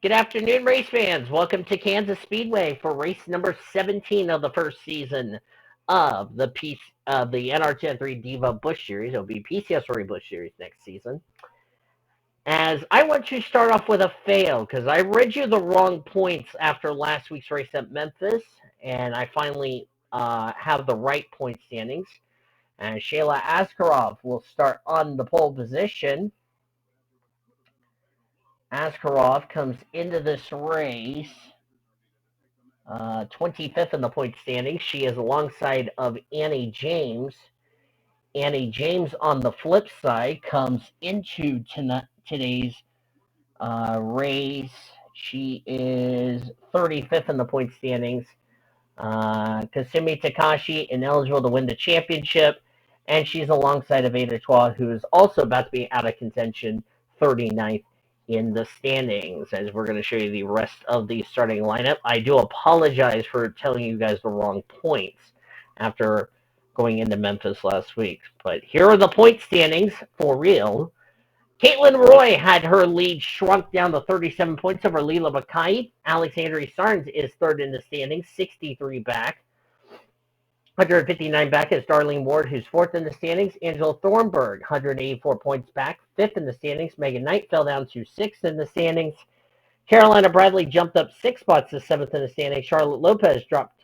Good afternoon, race fans. Welcome to Kansas Speedway for race number 17 of the first season of the NR2003 Diva Busch Series. It'll be PCS Busch Series next season. As I want to start off with a fail because I read you the wrong points after last week's race at Memphis, and I finally have the right point standings. And Shayla Askarov will start on the pole position. Askarov comes into this race 25th in the point standings. She is alongside of Annie James. Annie James on the flip side comes into today's race. She is 35th in the point standings. Kasumi Takashi ineligible to win the championship, and she's alongside of Ada Chua, who is also about to be out of contention, 39th in the standings. As we're going to show you the rest of the starting lineup. I do apologize for telling you guys the wrong points after going into Memphis last week, but here are the point standings for real. Caitlin Roy had her lead shrunk down to 37 points over Leela Mackay. Alexandria Sarnes is third in the standings, 63 back. 159 back is Darlene Ward, who's fourth in the standings. Angela Thornburg, 184 points back, fifth in the standings. Megan Knight fell down to sixth in the standings. Carolina Bradley jumped up 6 spots to seventh in the standings. Charlotte Lopez dropped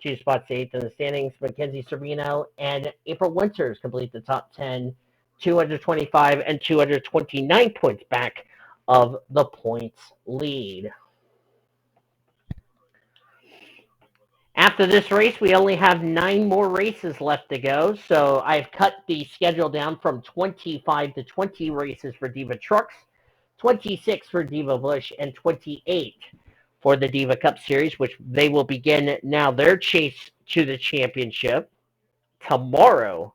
2 spots to eighth in the standings. Mackenzie Servino and April Winters complete the top 10, 225 and 229 points back of the points lead. After this race, we only have 9 more races left to go, so I've cut the schedule down from 25 to 20 races for Diva Trucks, 26 for Diva Busch, and 28 for the Diva Cup Series, which they will begin now their chase to the championship tomorrow.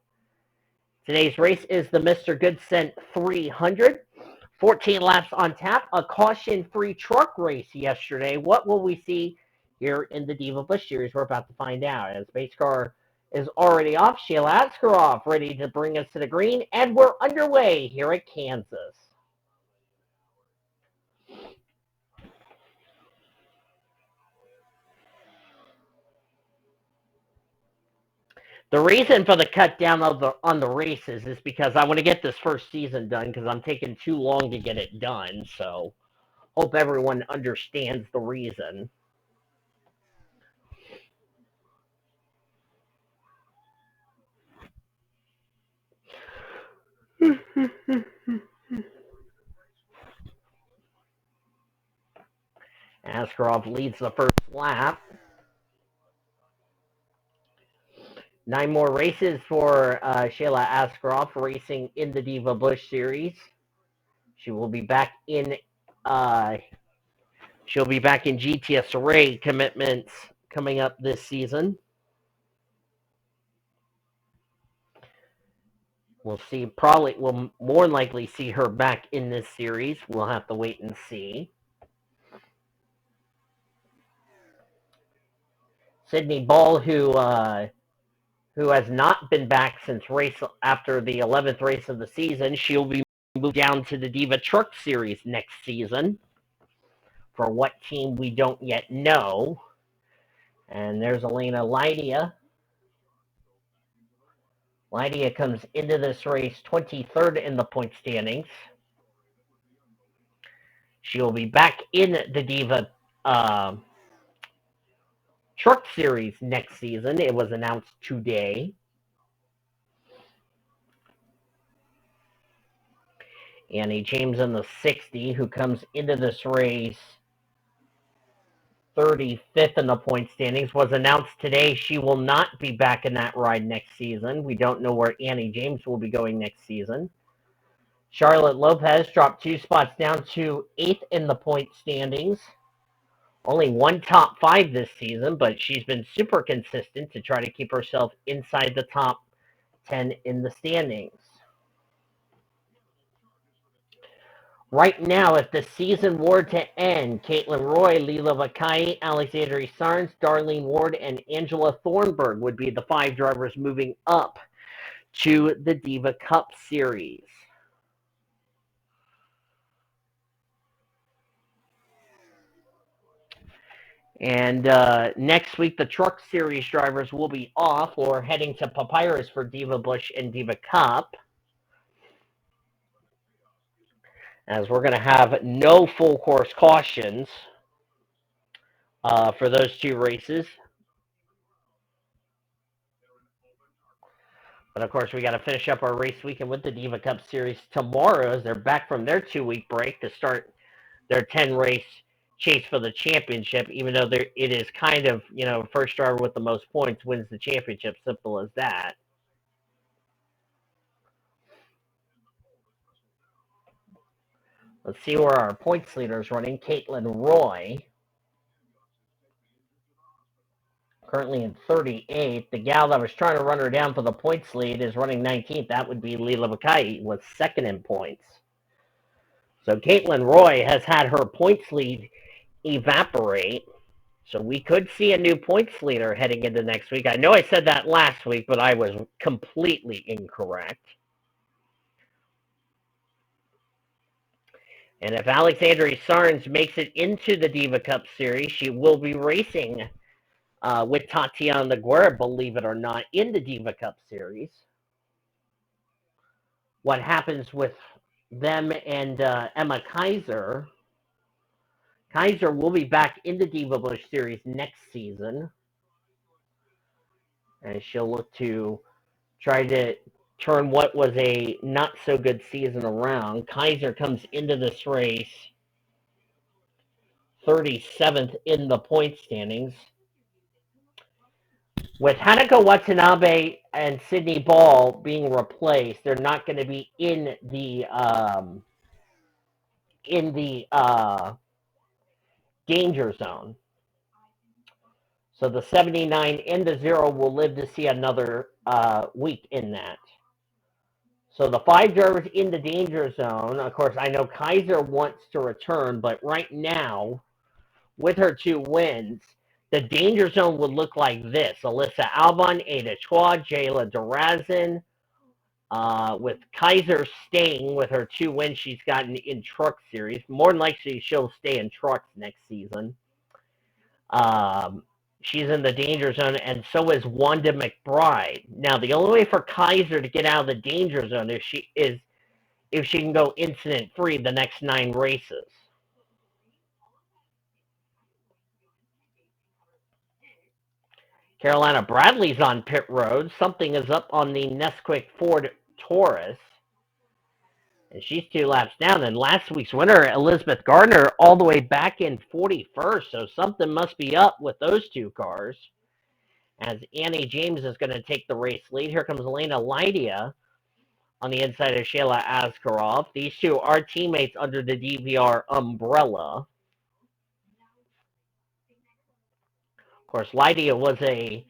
Today's race is the Mr. Goodcent 300. 14 laps on tap, a caution-free truck race yesterday. What will we see here in the Diva Busch Series? We're about to find out. As base car is already off, Shayla Askarov ready to bring us to the green, and we're underway here at Kansas. The reason for the cut down on the races is because I want to get this first season done because I'm taking too long to get it done. So hope everyone understands the reason. Askarov leads the first lap. 9 more races for Shayla Askarov racing in the Diva Busch Series. She will be back in. She'll be back in GTS Array commitments coming up this season. We'll see. Probably we'll more than likely see her back in this series. We'll have to wait and see. Sydney Ball, who has not been back since race after the 11th race of the season, she'll be moved down to the Diva Truck Series next season. For what team we don't yet know. And there's Elena Lydia. Lydia comes into this race 23rd in the point standings. She will be back in the Diva Truck Series next season. It was announced today. Annie James in the 60, who comes into this race 35th in the point standings, was announced today. She will not be back in that ride next season. We don't know where Annie James will be going next season. Charlotte Lopez dropped 2 spots down to 8th in the point standings. Only one top 5 this season, but she's been super consistent to try to keep herself inside the top 10 in the standings. Right now, if the season were to end, Caitlin Roy, Leela Mackay, Alexandria Sarnes, Darlene Ward, and Angela Thornburg would be the 5 drivers moving up to the Diva Cup Series. And next week, the Truck Series drivers will be off or heading to Papyrus for Diva Busch and Diva Cup, as we're going to have no full course cautions for those two races. But of course, we got to finish up our race weekend with the Diva Cup Series tomorrow, as they're back from their 2-week break to start their 10-race chase for the championship, even though it is kind of, first driver with the most points wins the championship, simple as that. Let's see where our points leader is running. Caitlin Roy, currently in 38th. The gal that was trying to run her down for the points lead is running 19th. That would be Leela Mackay, was second in points. So Caitlin Roy has had her points lead evaporate. So we could see a new points leader heading into next week. I know I said that last week, but I was completely incorrect. And if Alexandria Sarnes makes it into the Diva Cup Series, she will be racing with Tatiana Guerra, believe it or not, in the Diva Cup Series. What happens with them and Emma Kaiser? Kaiser will be back in the Diva Busch Series next season, and she'll look to try to turn what was a not so good season around. Kaiser comes into this race 37th in the point standings. With Hanako Watanabe and Sydney Ball being replaced, they're not going to be in the danger zone. So the 79 and the 0 will live to see another week in that. So the 5 drivers in the danger zone, of course, I know Kaiser wants to return, but right now, with her 2 wins, the danger zone would look like this. Alyssa Albon, Ada Chua, Jayla Durazin, with Kaiser staying with her 2 wins she's gotten in Truck Series. More than likely, she'll stay in Trucks next season. She's in the danger zone, and so is Wanda McBride. Now, the only way for Kaiser to get out of the danger zone if she can go incident-free the next 9 races. Carolina Bradley's on pit road. Something is up on the Nesquik Ford Taurus. And she's 2 laps down. And last week's winner, Elizabeth Gardner, all the way back in 41st. So something must be up with those 2 cars. As Annie James is going to take the race lead. Here comes Elena Lydia on the inside of Shayla Askarov. These 2 are teammates under the DVR umbrella. Of course, Lydia was a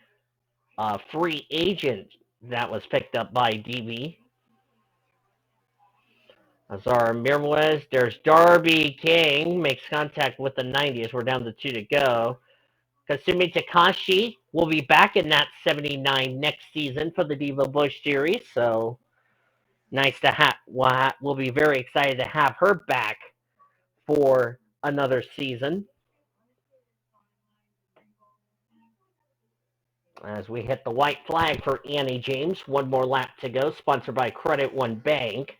free agent that was picked up by DV. Azar Mirwez. There's Darby King. Makes contact with the 90s. We're down to 2 to go. Kasumi Takashi will be back in that 79 next season for the Diva Busch Series. So nice to have. We'll be very excited to have her back for another season. As we hit the white flag for Annie James. 1 more lap to go. Sponsored by Credit One Bank.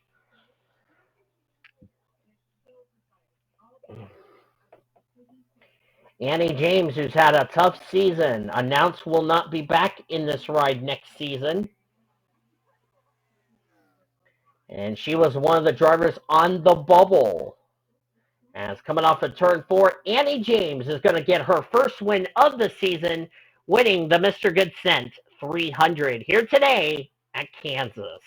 Annie James, who's had a tough season, announced will not be back in this ride next season. And she was one of the drivers on the bubble. As coming off of turn 4, Annie James is going to get her first win of the season, winning the Mr. Good Cent 300 here today at Kansas.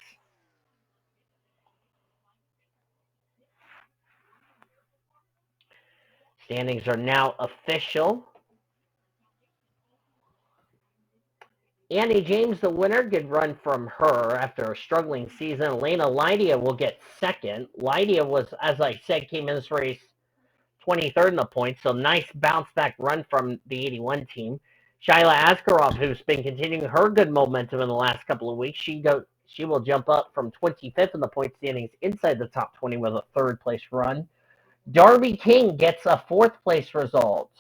Standings are now official. Annie James, the winner, good run from her after a struggling season. Elena Lydia will get second. Lydia was, as I said, came in this race 23rd in the points, so nice bounce back run from the 81 team. Shyla Askarov, who's been continuing her good momentum in the last couple of weeks, she will jump up from 25th in the point standings inside the top 20 with a 3rd place run. Darby King gets a 4th place result.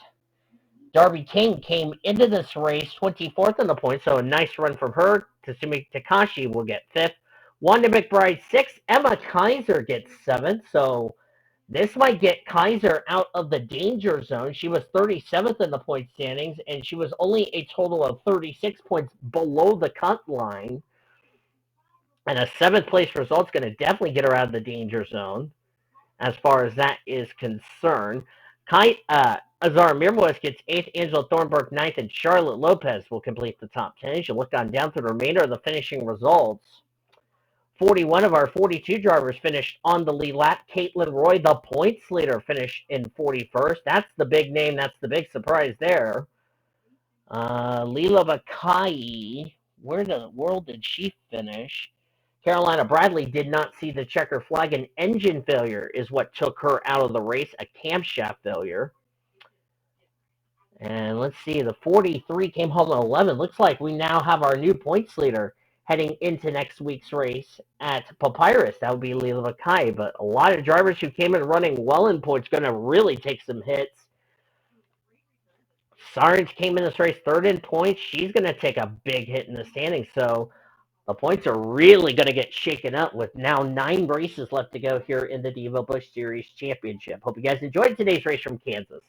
Darby King came into this race 24th in the points, so a nice run from her. Tatsumi Takashi will get 5th. Wanda McBride 6th. Emma Kaiser gets 7th, so this might get Kaiser out of the danger zone. She was 37th in the point standings, and she was only a total of 36 points below the cut line. And a 7th place result is going to definitely get her out of the danger zone as far as that is concerned. Azara Mirmoes gets 8th, Angela Thornburg 9th, and Charlotte Lopez will complete the top 10. As you look on down through the remainder of the finishing results, 41 of our 42 drivers finished on the lead lap. Caitlin Roy, the points leader, finished in 41st. That's the big name. That's the big surprise there. Leela Vakai, where in the world did she finish? Carolina Bradley did not see the checker flag. An engine failure is what took her out of the race, a camshaft failure. And let's see, the 43 came home at 11. Looks like we now have our new points leader heading into next week's race at Papyrus. That would be Leela Vakai. But a lot of drivers who came in running well in points going to really take some hits. Sarge came in this race 3rd in points. She's going to take a big hit in the standings. So the points are really going to get shaken up with now 9 races left to go here in the Diva Busch Series Championship. Hope you guys enjoyed today's race from Kansas.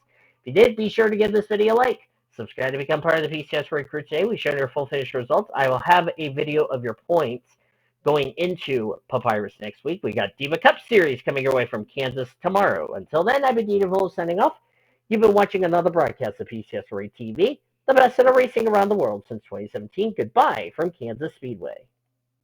If you did, be sure to give this video a like. Subscribe to become part of the PCS Race Crew today. We share your full finish results. I will have a video of your points going into Papyrus next week. We got Diva Cup Series coming your way from Kansas tomorrow. Until then, I've been Dina Volo signing off. You've been watching another broadcast of PCS Race TV, the best in racing around the world since 2017. Goodbye from Kansas Speedway.